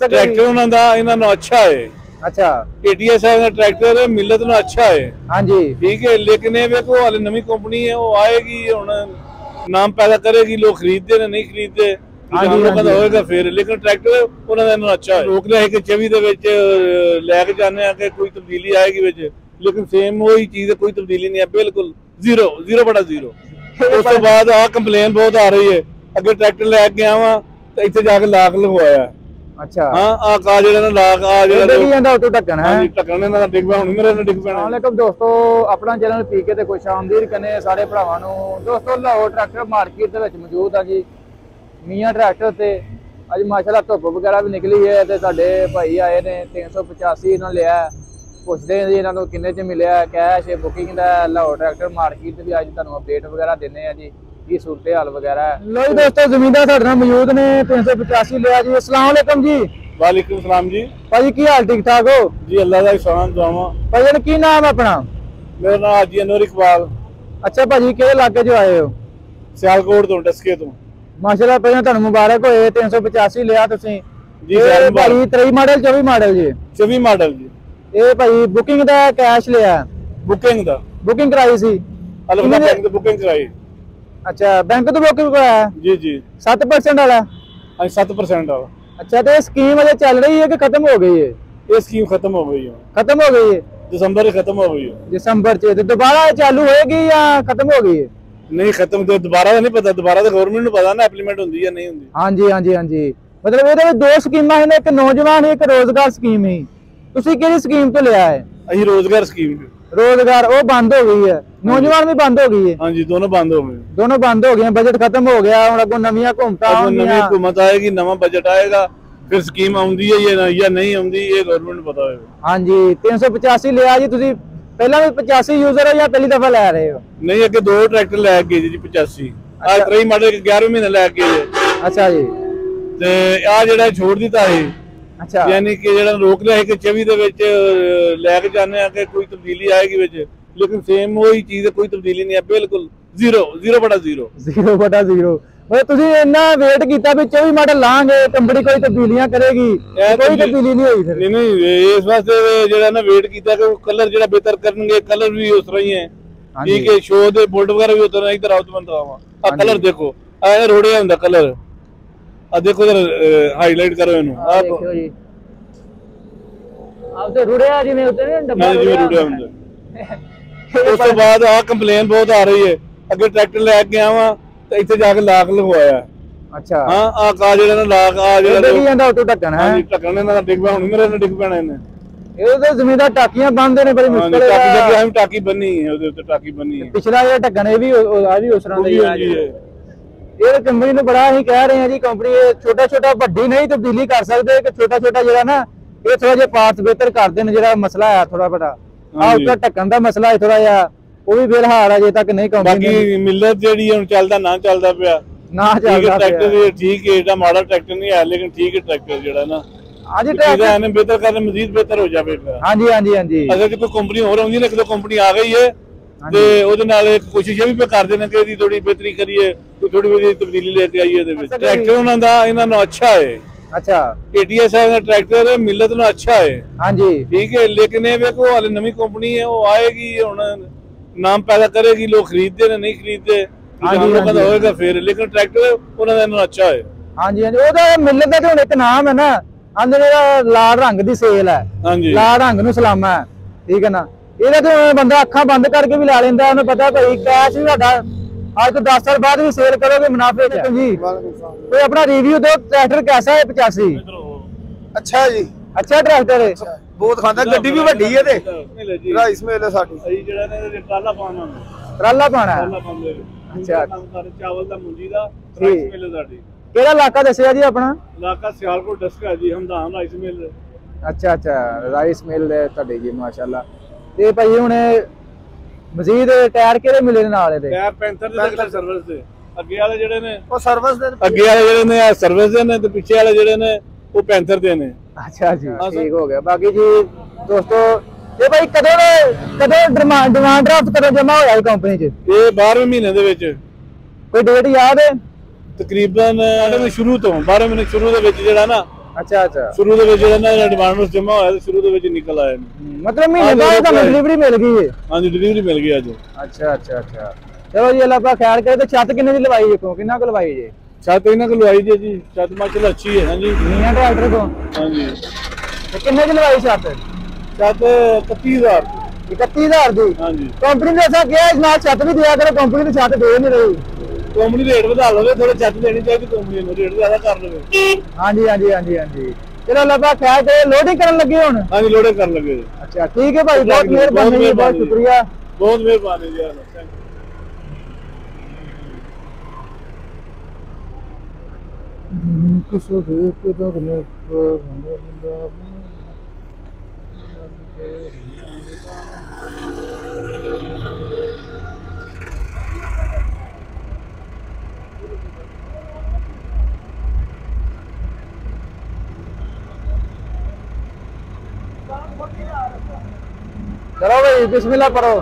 सके ट्रैक्टर उन्होंने इन्होंने अच्छा है। अच्छा KTS है ट्रैक्टर मिलत ना अच्छा है। हाँ जी ठीक है, लेकिन ये देखो हाले नवी कंपनी है, वो आएगी हुन नाम पैदा करेगी, लोग खरीदते ने नहीं खरीदते, लोगों का होएगा फिर। लेकिन ट्रैक्टर उन्होंने अच्छा है। रोक लिया कि 24 दे विच लैके जाने आ कि कोई तब्दीली आएगी विच, लेकिन सेम वही चीज है, कोई तब्दीली नहीं है, बिल्कुल जीरो, 0/0। उस तो बाद आ कंप्लेन बहुत आ रही है, अगे ट्रैक्टर लैके गया वा तो इत्थे जाके लाक लगवाया। अच्छा हाँ आ का जेड़ा ना लाक आ जेड़ा देखी ਜਾਂਦਾ ਉੱਤੇ ਢੱਕਣ है। हां जी ढक्कन ਇਹਨਾਂ ਦਾ ਡਿੱਗ ਪਿਆ, ਹੁਣ ਮੇਰੇ ਨਾਲ ਡਿੱਗ ਪੈਣਾ। ਵਾਲੇਕੁਮ ਦੋਸਤੋ, ਆਪਣਾ ਚੈਨਲ ਪੀਕੇ ਤੇ ਖੁਸ਼ ਆਮਦੀਦ ਕਰਨੇ ਸਾਰੇ ਭਰਾਵਾਂ ਨੂੰ। ਦੋਸਤੋ ਲਾਹੌਰ ਟਰੈਕਟਰ ਮਾਰਕੀਟ ਦੇ ਵਿੱਚ ਮੌਜੂਦ ਆ ਜੀ ਮੀਆਂ ਟਰੈਕਟਰ ਤੇ। ਅੱਜ ਮਾਸ਼ਾਅੱਲਾ ਧੁੱਪ ਵਗੈਰਾ ਵੀ ਨਿਕਲੀ ਹੈ ਤੇ ਸਾਡੇ ਭਾਈ ਆਏ ਨੇ 385 ਇਹਨਾਂ ਲਿਆ। ਪੁੱਛਦੇ ਜੀ ਇਹਨਾਂ ਨੂੰ ਕਿੰਨੇ ਚ ਮਿਲਿਆ ਕੈਸ਼ ਬੁਕਿੰਗ ਦਾ। ਲਾਹੌਰ ਟਰੈਕਟਰ ਮਾਰਕੀਟ ਤੇ ਵੀ ਅੱਜ ਤੁਹਾਨੂੰ ਅਪਡੇਟ ਵਗੈਰਾ ਦਿੰਨੇ ਆ ਜੀ ਕੀ ਸੂਰਤ ਹਾਲ ਵਗੈਰਾ ਹੈ। ਲੋ ਜੀ ਦੋਸਤੋ, ਜ਼ਮੀਨਦਾਰ ਸਾਡੇ ਨਾਲ ਮੌਜੂਦ ਨੇ 385 ਲਿਆ ਜੀ। अस्सलाम वालेकुम जी। वालेकुम सलाम जी। ਭਾਜੀ ਕੀ ਹਾਲ ਠੀਕ ਠਾਕ ਹੋ जी अल्लाह का एहसान दुआवां। ਭਾਜੀ ਕੀ ਨਾਮ ਆਪਣਾ? मेरा नाम हाजी अनवर इकबाल। ਅੱਛਾ ਭਾਜੀ ਕਿਹੜੇ ਇਲਾਕੇ ਚੋਂ ਆਏ ਹੋ? सियालकोट तो डस्के तो। ਮਾਸ਼ਾਅੱਲਾ ਪਹਿਲਾਂ ਤੁਹਾਨੂੰ ਮੁਬਾਰਕ ਹੋਏ 385 ਲਿਆ ਤੁਸੀਂ ਜੀ ਇਹ ਸਰ ਭਾਈ 23 ਮਾਡਲ 24 ਮਾਡਲ ਜੀ 24 मॉडल जी। ਇਹ ਭਾਈ ਬੁਕਿੰਗ ਦਾ ਕੈਸ਼ ਲਿਆ बुकिंग दा ਬੁਕਿੰਗ ਕਰਾਈ ਸੀ अलग बैंक दी बुकिंग कराई। ਅੱਛਾ ਬੈਂਕ ਤੋਂ ਬੁਕਿੰਗ ਕਰਾਇਆ जी जी 7% वाला। आज 7% वाला। अच्छा तो ये स्कीम अजय चल रही है कि खत्म हो गई है? ये स्कीम खत्म हो गई है, खत्म हो गई है दिसंबर ही खत्म हो गई है। दिसंबर से तो दोबारा चालू होएगी या खत्म हो गई है? नहीं खत्म तो दोबारा नहीं पता, दोबारा तो गवर्नमेंट को पता ना इंप्लीमेंट होंदी या नहीं होंदी। हाँ जी हाँ जी हाँ जी। मतलब ये दो स्कीमां हैं, एक नौजवान एक रोजगार स्कीम ही। तुसी केड़ी स्कीम तो लिया है? अही रोजगार स्कीम रोजगार वो बंद हो गई है, नौजवान भी बंद हो गई है। हाँ जी दोनों बंद हो गए, दोनों बंद हो गए, बजट खत्म हो गया, हुण अगों नवीं हुकूमतां नवी हुकूमत आएगी, नवा बजट आएगा, फिर स्कीम आउंदी है या नहीं आउंदी ये गवर्नमेंट पता होगा। हाँ जी 385 लिया जी तुसी पहला भी 85 यूजर हो या पहली दफा लै रहे हो? नहीं अगे दो ट्रैक्टर लै गए जी 85। आज 23 मॉडल 11वें महीने लै गए। अच्छा जी ते आ जेड़ा छोड़ दिता है। अच्छा यानी कि जेड़ा रोक लिया है कि 24 दे विच लैके जाने आ कि कोई तब्दीली आएगी विच, लेकिन सेम वही चीज है, कोई तब्दीली नहीं है, बिल्कुल 0/0। 0/0 मतलब तुसी इतना वेट कीता भी 24 मॉडल लांगे कंपनी कोई तब्दीलियां करेगी, कोई तब्दीली नहीं हुई फिर। नहीं इस वास्ते जेड़ा ना वेट कीता कि कलर जेड़ा बेहतर करनगे, कलर भी उस रही है। ठीक है शो दे बोल्ट वगैरह भी उतर इधर आओ तो बंद रहा आ कलर देखो आ रोड़े हुंदा कलर आ देखो इधर हाईलाइट करो इनु आप देखो जी आप तो रुड़े आ जिवें होते ने डब्बा जिवें रुड़े हुंदा। उस तो बाद आ कंप्लेन बहुत आ रही है, अगे ट्रैक्टर लेके गया वा तो इत्थे जाके लाक लगवाया। अच्छा हां आ का जेड़ा ना लाक आ जेड़ा देखी ਜਾਂਦਾ ਉੱਤੋਂ ਢੱਕਣ ਹੈ। ਹਾਂਜੀ ਢੱਕਣ ਇਹਨਾਂ ਦਾ ਡਿੱਗ ਪਿਆ, ਹੁਣ ਮੇਰੇ ਨਾਲ ਡਿੱਗ ਪੈਣਾ ਇਹਨੇ। ਇਹ ਤਾਂ ਜ਼ਮੀਨਦਾਰ ਟਾਕੀਆਂ ਬੰਨਦੇ ਨੇ, ਬੜੀ ਮੁਸ਼ਕਲ ਹੈ। ਟਾਕੀ ਲੱਗੀ ਐਵੇਂ ਟਾਕੀ ਬੰਨੀ ਹੈ, ਉਹਦੇ ਉੱਤੇ ਟਾਕੀ ਬੰਨੀ ਹੈ। ਪਿਛਲਾ ਜਿਹੜਾ ਢੱਕਣ ਇਹ ਵੀ ਆ ਵੀ ਉਸ ਤਰ੍ਹਾਂ ਦਾ ਹੀ ਹੈ। ਇਹ ਕੰਪਨੀ ਨੂੰ ਬੜਾ ਹੀ ਕਹਿ ਰਹੇ ਆ ਜੀ, ਕੰਪਨੀ ਛੋਟਾ ਛੋਟਾ ਵੱਡੀ ਨਹੀਂ ਤਬਦੀਲੀ ਕਰ ਸਕਦੇ ਕਿ ਛੋਟਾ ਛੋਟਾ ਜਿਹੜਾ ਨਾ ਇਹ ਥੋੜਾ ਜਿਹਾ ਪਾਰਟਸ ਬਿਹਤਰ ਕਰ ਦੇਣ। ਜਿਹੜਾ ਮਸਲਾ ਹੈ ਥੋੜਾ ਬੜਾ ਆ ਉੱਤੇ ਢੱਕਣ ਦਾ ਮਸਲਾ ਹੈ ਥੋੜਾ ਜਿਹਾ, ਉਹ ਵੀ ਬੇਲਹਾਲ ਅਜੇ ਤੱਕ ਨਹੀਂ ਕੰਪਨੀ। ਬਾਕੀ ਮਿਲਤ ਜਿਹੜੀ ਹੁਣ ਚੱਲਦਾ ਨਾ ਚੱਲਦਾ ਪਿਆ ਨਾ ਚੱਲਦਾ ट्रैक्टर ठीक है, एटा माड़ा ट्रैक्टर नहीं है लेकिन ठीक है ट्रैक्टर जेड़ा ना आज ट्रैक्टर ने बेहतर करने मजीद बेहतर हो जावे। हां जी हां जी हां जी अगर कोई कंपनी और आउंदी ना, एक दो कंपनी आ गई है ते ओदे नाल एक कोशिश भी पे कर देने कि थोड़ी बेहतरी करिए, थोड़ी बहुत तब्दीली लेके आइए। दे विच ट्रैक्टर उन्हां दा इन्हां नु अच्छा है। अच्छा KTS है ट्रैक्टर मिलत नु अच्छा है। हां जी ठीक है, लेकिन ये देखो हाले नवी कंपनी है, वो आएगी हुन नाम पैदा करेगी, लोग खरीदते ने नहीं खरीदते, लोगों का होएगा फिर। लेकिन ट्रैक्टर उन्होंने अच्छा है। हाँ जी हाँ जी ਉਹਦਾ ਮਿਲਣ ਦਾ ਤੇ ਹੁਣ ਇੱਕ ਨਾਮ ਹੈ ਨਾ, ਆਂਦੇ ਨੇ ਲਾਲ ਰੰਗ ਦੀ ਸੇਲ ਹੈ। ਹਾਂਜੀ ਲਾਲ ਰੰਗ ਨੂੰ ਸਲਾਮਾ ਹੈ, ਠੀਕ ਹੈ ਨਾ। ਇਹਦਾ ਤੇ ਬੰਦਾ ਅੱਖਾਂ ਬੰਦ ਕਰਕੇ ਵੀ ਲਾ ਲੈਂਦਾ, ਉਹਨੂੰ ਪਤਾ ਭਾਈ ਕੈਸ਼ ਵੀ ਸਾਡਾ ਅੱਜ ਤੋਂ 10 ਸਾਲ ਬਾਅਦ ਵੀ ਸੇਲ ਕਰੋਗੇ ਮੁਨਾਫੇ ਚ। ਜੀ ਕੋਈ ਆਪਣਾ ਰਿਵਿਊ ਦਿਓ, ਟਰੈਕਟਰ कैसा है 85? अच्छा जी अच्छा ट्रैक्टर है, बहुत खांदा, गड्डी भी वड्डी है ते राइस मिल है साडी। ਅਸੀਂ ਜਿਹੜਾ ਨੇ ਟਰਾਲਾ ਪਾਉਣਾ ਟਰਾਲਾ ਪਾਣਾ ਹੈ। ਟਰਾਲਾ ਪਾਉਂਦੇ ਅੱਛਾ ਕੰਮ ਕਰ ਚਾਵਲ ਦਾ ਮੁੰਜੀ ਦਾ ਰਾਈਸ ਮਿਲ ਸਾਡੀ। ਕਿਹੜਾ ਇਲਾਕਾ ਦੱਸਿਆ ਜੀ ਆਪਣਾ? ਇਲਾਕਾ ਸਿਆਲਕੋਟ ਡਸਕਾ ਜੀ, ਹਮਦਾਨ ਰਾਈਸ ਮਿਲ। ਅੱਛਾ ਅੱਛਾ ਰਾਈਸ ਮਿਲ ਤੁਹਾਡੇ ਜੀ ਮਾਸ਼ਾਅੱਲਾ। ਤੇ ਭਾਈ ਹੁਣ ਮਜ਼ੀਦ ਟਾਇਰ ਕਿਹੜੇ ਮਿਲੇ ਨੇ ਨਾਲ ਇਹਦੇ? ਟਾਇਰ ਪੈਂਥਰ ਦੇ ਸਰਵਿਸ ਦੇ, ਅੱਗੇ ਵਾਲੇ ਜਿਹੜੇ ਨੇ ਉਹ ਸਰਵਿਸ ਦੇ, ਅੱਗੇ ਵਾਲੇ ਜਿਹੜੇ ਨੇ ਆ ਸਰਵਿਸ ਦੇ ਨੇ, ਤੇ ਪਿੱਛੇ ਵਾਲੇ ਜਿਹੜੇ ਨੇ ਉਹ ਪੈਂਥਰ ਦੇ ਨੇ। ਅੱਛਾ ਜੀ ਠੀਕ ਹੋ ਗਿਆ। ਬਾਕੀ ਜੀ ਦੋਸਤੋ ਇਹ ਭਾਈ ਕਦੋਂ ਡਿਮਾਂਡ ਡਰਾਫਟ ਕਦੋਂ ਜਮਾ ਹੋਇਆ ਇਹ ਕੰਪਨੀ 'ਚ? ਇਹ 12ਵੇਂ ਮਹੀਨੇ ਦੇ ਵਿੱਚ। ਕੋਈ ਡੇਟ ਯਾਦ ਹੈ? ਤਕਰੀਬਨ ਸ਼ੁਰੂ ਤੋਂ 12ਵੇਂ ਮਹੀਨੇ ਸ਼ੁਰੂ ਦੇ ਵਿੱਚ ਜਿਹੜਾ ਨਾ ਅੱਛਾ ਅੱਛਾ ਸ਼ੁਰੂ ਦੇ ਵਿੱਚ ਇਹਨਾਂ ਦਾ ਐਡਵਾਂਸ ਜਮਾ ਹੋਇਆ ਤੇ ਸ਼ੁਰੂ ਦੇ ਵਿੱਚ ਨਿਕਲ ਆਏ ਨੇ। ਮਤਲਬ ਮਹੀਨੇ ਬਾਅਦ ਤੁਹਾਨੂੰ ਡਿਲੀਵਰੀ ਮਿਲ ਗਈ ਹੈ? ਹਾਂਜੀ ਡਿਲੀਵਰੀ ਮਿਲ ਗਈ ਅੱਜ। ਅੱਛਾ ਅੱਛਾ ਅੱਛਾ ਚਲੋ ਜੀ, ਆਪਾਂ ਖੈਰ ਕਰੇ। ਤੇ ਛੱਤ ਕਿੰਨੇ ਦੀ ਲਵਾਈ ਦੇਖੋ, ਕਿੰਨਾ ਕੁ ਲਵਾਈ ਜੇ? ਛੱਤ ਇਹਨਾਂ ਕੋਲ ਲਵਾਈ ਜੀ, ਛੱਤ ਮਾਸ਼ਾਅੱਲਾ ਅੱਛੀ ਹੈ। ਹਾਂਜੀ ਮੀਆਂ ਟਰੈਕਟਰ ਤੋਂ। ਹਾਂਜੀ ਤੇ ਕਿੰਨੇ ਦੀ ਲਵਾਈ ਛੱਤ? ਛੱਤ 31000। 31000 ਦੀ? ਹਾਂਜੀ। ਕੰਪਨੀ ਨੇ ਐਸਾ ਕਿਹਾ ਨਾਲ ਛੱਤ ਵੀ ਦਿਆ ਕਰੋ, ਕੰਪਨੀ ਦੀ ਛੱਤ ਦੇ ਨਹੀਂ ਰਹੀ। ਕੰਪਨੀ ਰੇਟ ਵਧਾ ਲਵੇ, ਥੋੜਾ ਛੱਤ ਦੇਣੀ ਚਾਹੀਦੀ ਕੰਪਨੀ ਨੂੰ, ਰੇਟ ਜ਼ਿਆਦਾ ਕਰ ਲਵੇ। ਹਾਂਜੀ ਹਾਂਜੀ ਹਾਂਜੀ ਹਾਂਜੀ ਚਲੋ ਲੱਭਾ ਖੈਰ ਤੇ ਲੋਡਿੰਗ ਕਰਨ ਲੱਗੇ ਹੁਣ? ਹਾਂਜੀ ਲੋਡਿੰਗ ਕਰਨ ਲੱਗੇ। ਅੱਛਾ ਠੀਕ ਹੈ ਭਾਈ, ਬਹੁਤ ਮਿਹਰਬਾਨੀ ਜੀ, ਬਹੁਤ ਸ਼ੁਕਰੀਆ, ਬਹੁਤ ਮਿਹਰਬਾਨੀ ਜੀ। चलो भाई बिस्मिल्लाह पढ़ो।